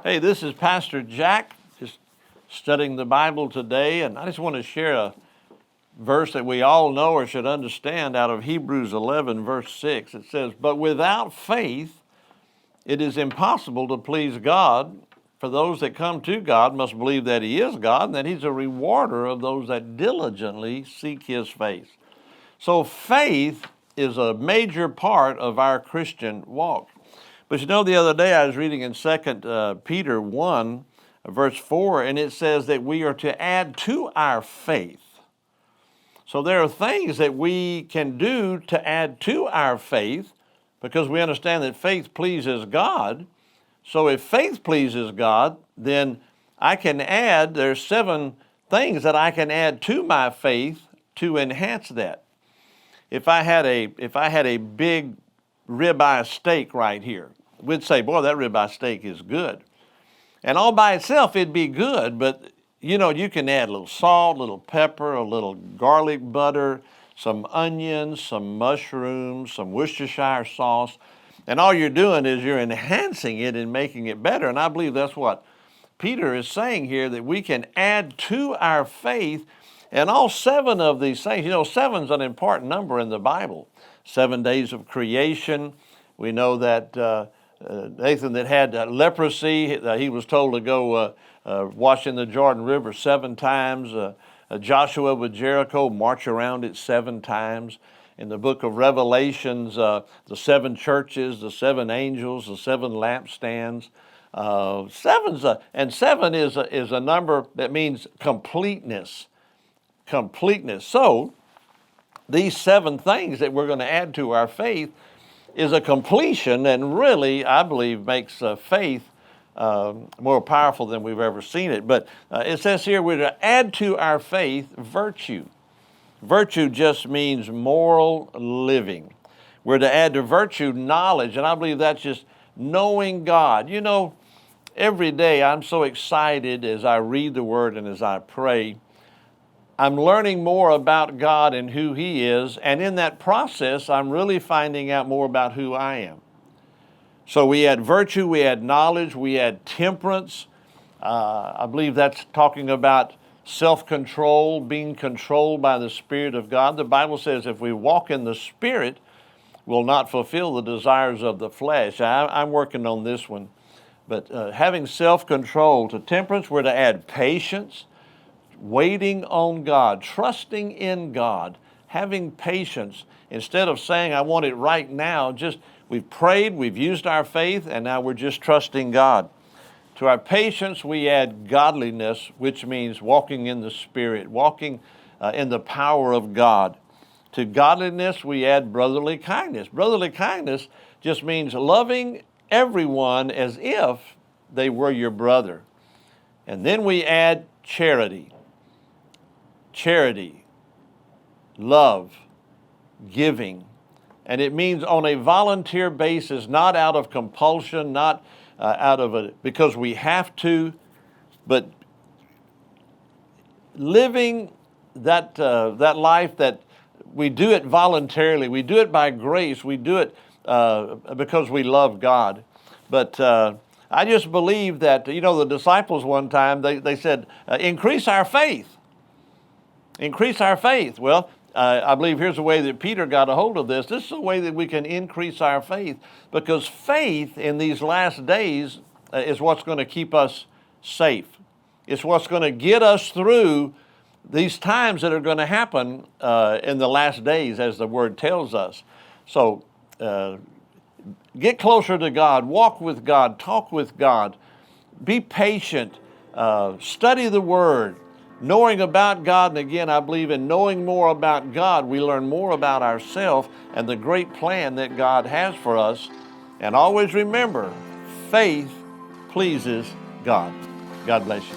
Hey, this is Pastor Jack, just studying the Bible today, and I just want to share a verse that we all know or should understand out of Hebrews 11, verse 6. It says, "But without faith it is impossible to please God, for those that come to God must believe that He is God, and that He's a rewarder of those that diligently seek His face." So faith is a major part of our Christian walk. But you know, the other day I was reading in 2 Peter 1, verse 4, and it says that we are to add to our faith. So there are things that we can do to add to our faith because we understand that faith pleases God. So if faith pleases God, then there's 7 things that I can add to my faith to enhance that. If I had a big ribeye steak right here, we'd say, boy, that ribeye steak is good. And all by itself, it'd be good, but you know, you can add a little salt, a little pepper, a little garlic butter, some onions, some mushrooms, some Worcestershire sauce, and all you're doing is you're enhancing it and making it better. And I believe that's what Peter is saying here, that we can add to our faith. And all 7 of these things, you know, 7's an important number in the Bible. 7 days of creation. We know that Nathan that had leprosy, he was told to go wash in the Jordan River 7 times. Joshua with Jericho, march around it 7 times. In the book of Revelations, the 7 churches, the 7 angels, the 7 lampstands. 7 is a number that means completeness. So these 7 things that we're going to add to our faith is a completion, and really, I believe, makes faith more powerful than we've ever seen it. But it says here we're to add to our faith virtue. Virtue just means moral living. We're to add to virtue knowledge, and I believe that's just knowing God. You know, every day I'm so excited as I read the Word and as I pray. I'm learning more about God and who He is, and in that process, I'm really finding out more about who I am. So we add virtue, we add knowledge, we add temperance. I believe that's talking about self-control, being controlled by the Spirit of God. The Bible says if we walk in the Spirit, we'll not fulfill the desires of the flesh. I'm working on this one. But having self-control, to temperance, we're to add patience, waiting on God, trusting in God, having patience. Instead of saying, I want it right now, we've prayed, we've used our faith, and now we're just trusting God. To our patience, we add godliness, which means walking in the Spirit, walking in the power of God. To godliness, we add brotherly kindness. Brotherly kindness just means loving everyone as if they were your brother. And then we add charity. Charity, love, giving. And it means on a volunteer basis, not out of compulsion, not because we have to, but living that life that we do it voluntarily. We do it by grace. We do it because we love God. But I just believe that, you know, the disciples one time, they said, increase our faith. Increase our faith. Well, I believe here's a way that Peter got a hold of this. This is a way that we can increase our faith, because faith in these last days is what's going to keep us safe. It's what's going to get us through these times that are going to happen in the last days, as the Word tells us. So get closer to God, walk with God, talk with God, be patient, study the Word. Knowing about God, and again, I believe in knowing more about God, we learn more about ourselves and the great plan that God has for us. And always remember, faith pleases God. God bless you.